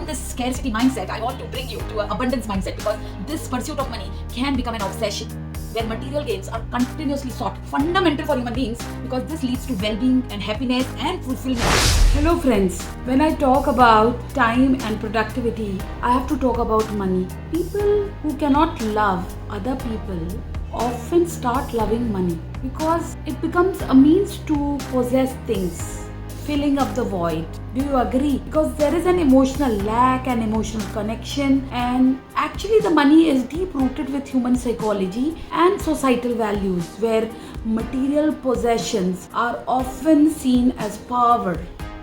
this scarcity mindset, I want to bring you to an abundance mindset, because this pursuit of money can become an obsession where material gains are continuously sought. Fundamental for human beings, because this leads to well-being and happiness and fulfillment. Hello friends, when I talk about time and productivity, I have to talk about money. People who cannot love other people often start loving money because it becomes a means to possess things, filling up the void. Do you agree? Because there is an emotional lack and emotional connection, and actually the money is deep rooted with human psychology and societal values, where material possessions are often seen as power,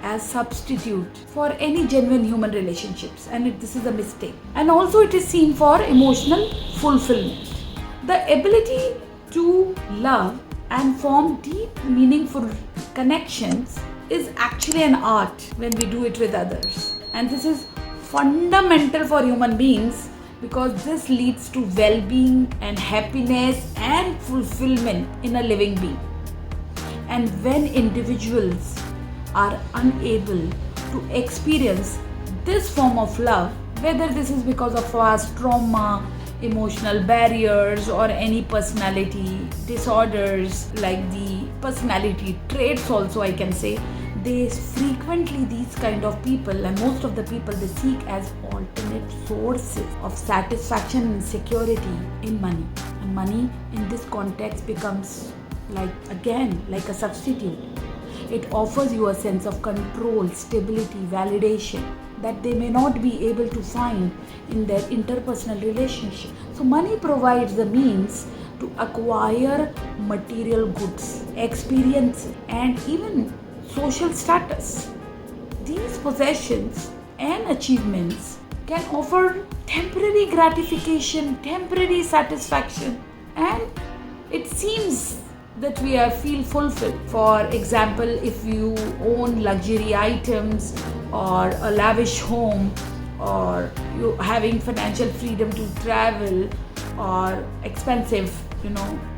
as substitute for any genuine human relationships, and this is a mistake. And also it is seen for emotional fulfillment. The ability to love and form deep, meaningful connections is actually an art when we do it with others. And this is fundamental for human beings because this leads to well-being and happiness and fulfillment in a living being. And when individuals are unable to experience this form of love, whether this is because of past trauma, emotional barriers, or any personality disorders like the personality traits also, I can say, they frequently, these kind of people, and most of the people, they seek as alternate sources of satisfaction and security in money. And money in this context becomes like a substitute. It offers you a sense of control, stability, validation that they may not be able to find in their interpersonal relationship. So money provides the means to acquire material goods, experiences, and even social status. These possessions and achievements can offer temporary gratification, temporary satisfaction, and it seems that we feel fulfilled. For example, if you own luxury items or a lavish home, or you having financial freedom to travel, or expensive,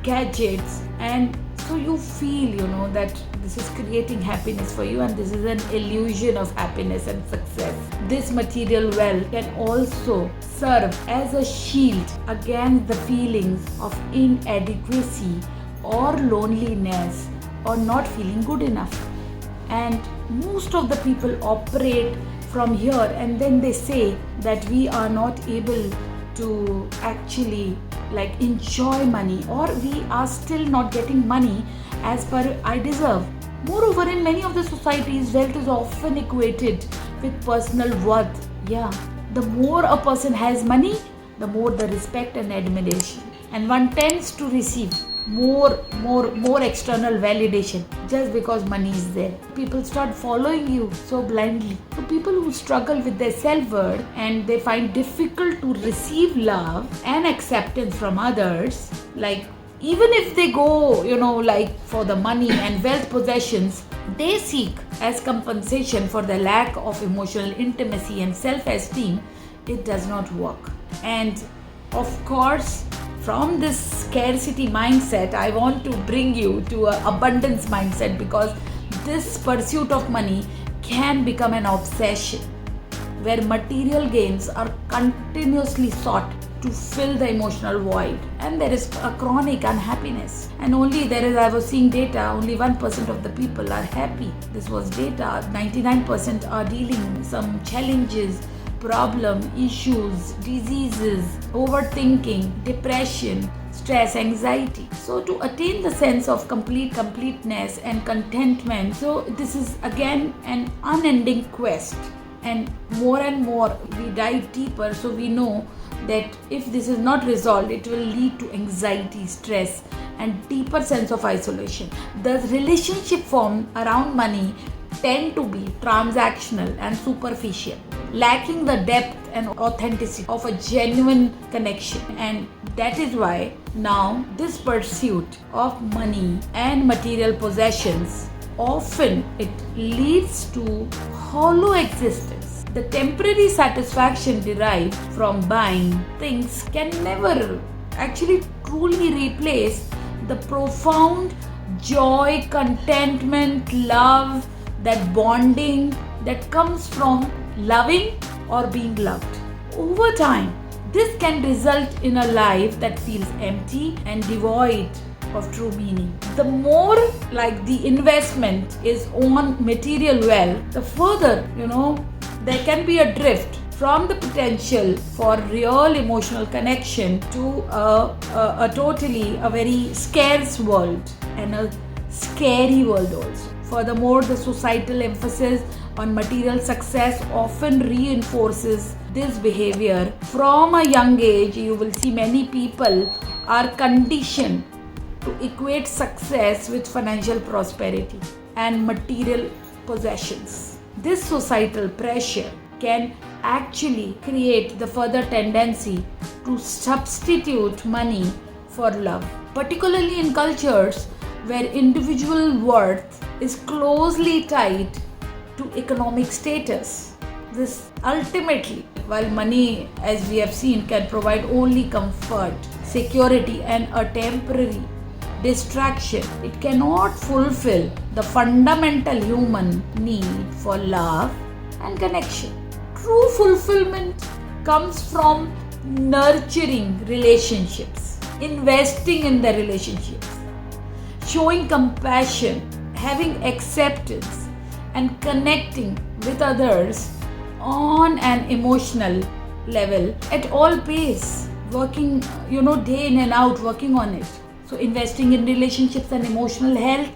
gadgets, and so you feel, that this is creating happiness for you, and this is an illusion of happiness and success. This material wealth can also serve as a shield against the feelings of inadequacy or loneliness or not feeling good enough. And most of the people operate from here, and then they say that we are not able to actually enjoy money, or we are still not getting money as per I deserve. Moreover, in many of the societies, wealth is often equated with personal worth. Yeah, the more a person has money, the more the respect and admiration, and one tends to receive more external validation just because money is there. People start following you so blindly. So people who struggle with their self-worth and they find difficult to receive love and acceptance from others, even if they go, for the money and wealth possessions, they seek as compensation for the lack of emotional intimacy and self-esteem, it does not work. And of course, from this scarcity mindset, I want to bring you to an abundance mindset, because this pursuit of money can become an obsession where material gains are continuously sought to fill the emotional void, and there is a chronic unhappiness. And I was seeing data, only 1% of the people are happy. This was data. 99% are dealing some challenges, problem, issues, diseases, overthinking, depression, stress, anxiety. So to attain the sense of completeness and contentment, so this is again an unending quest, and more we dive deeper, so we know that if this is not resolved, it will lead to anxiety, stress, and deeper sense of isolation. The relationship formed around money tend to be transactional and superficial, lacking the depth and authenticity of a genuine connection. And that is why now this pursuit of money and material possessions, often it leads to hollow existence. The temporary satisfaction derived from buying things can never actually truly replace the profound joy, contentment, love, that bonding that comes from loving or being loved. Over time, this can result in a life that feels empty and devoid of true meaning. The more like the investment is on material wealth, the further, there can be a drift from the potential for real emotional connection to a very scarce world and a scary world also. Furthermore, the societal emphasis on material success often reinforces this behavior. From a young age, you will see many people are conditioned to equate success with financial prosperity and material possessions. This societal pressure can actually create the further tendency to substitute money for love, particularly in cultures where individual worth is closely tied to economic status. This ultimately, while money, as we have seen, can provide only comfort, security, and a temporary distraction, it cannot fulfill the fundamental human need for love and connection. True fulfillment comes from nurturing relationships, investing in the relationships, showing compassion, having acceptance, and connecting with others on an emotional level at all pace, working, day in and out, working on it. So investing in relationships and emotional health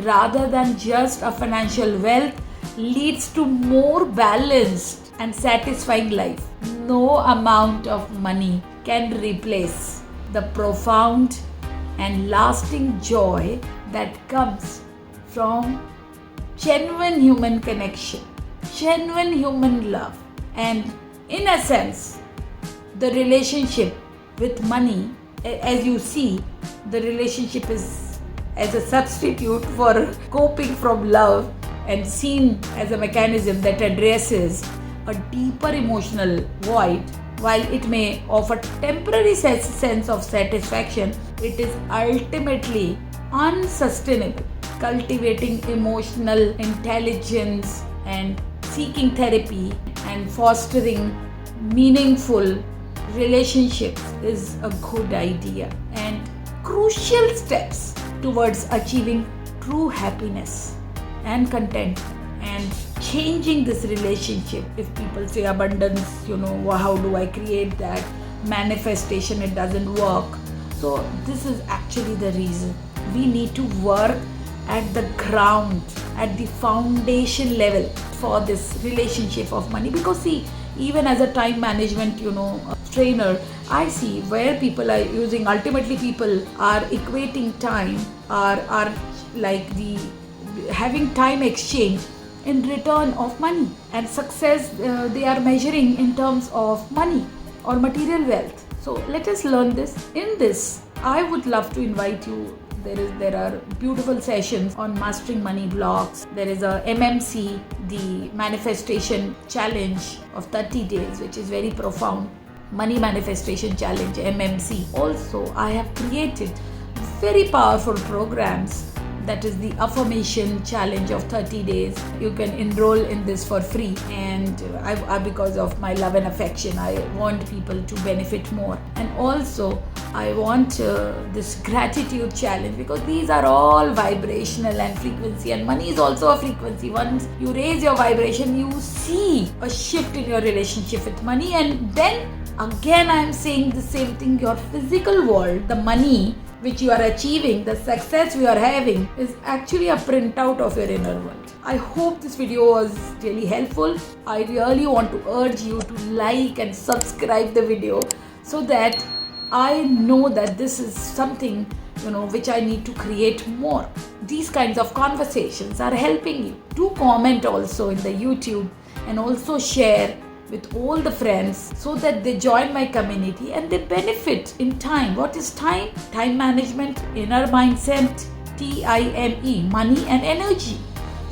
rather than just a financial wealth leads to more balanced and satisfying life. No amount of money can replace the profound and lasting joy that comes from genuine human connection, genuine human love. And in a sense, the relationship with money, as you see, the relationship is as a substitute for coping from love and seen as a mechanism that addresses a deeper emotional void. While it may offer temporary sense of satisfaction, it is ultimately unsustainable. Cultivating emotional intelligence and seeking therapy and fostering meaningful relationships is a good idea and crucial steps towards achieving true happiness and content and changing this relationship. If people say abundance, how do I create that? Manifestation, it doesn't work. So this is actually the reason. We need to work at the ground, at the foundation level for this relationship of money. Because see, even as a time management, trainer, I see where people are using, ultimately people are equating time, are like the having time exchange in return of money, and success they are measuring in terms of money or material wealth. So let us learn this. In this, I would love to invite you. There are beautiful sessions on mastering money blocks. There is a MMC, the manifestation challenge of 30 days, which is very profound. Money manifestation challenge, MMC. Also, I have created very powerful programs. That is the affirmation challenge of 30 days. You can enroll in this for free, and I because of my love and affection, I want people to benefit more. And also I want this gratitude challenge, because these are all vibrational and frequency, and money is also a frequency. Once you raise your vibration, you see a shift in your relationship with money. And then again, I am saying the same thing. Your physical world, the money which you are achieving, the success you are having, is actually a printout of your inner world. I hope this video was really helpful. I really want to urge you to like and subscribe the video, so that I know that this is something which I need to create more. These kinds of conversations are helping you. Do comment also in the YouTube, and also share with all the friends, so that they join my community and they benefit in time. What is time? Time management, inner mindset, TIME, money and energy.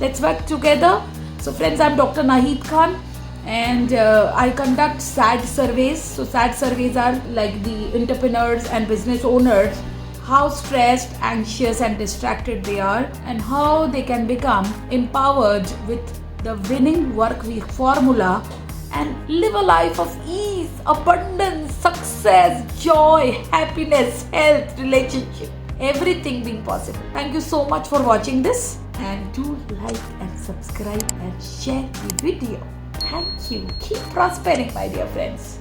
Let's work together. So friends, I'm Dr. Naheed Khan, and I conduct SAD surveys. So SAD surveys are like the entrepreneurs and business owners, how stressed, anxious and distracted they are, and how they can become empowered with the winning work week formula and live a life of ease, abundance, success, joy, happiness, health, relationship, everything being possible. Thank you so much for watching this, and do like and subscribe and share the video. Thank you. Keep prospering, my dear friends.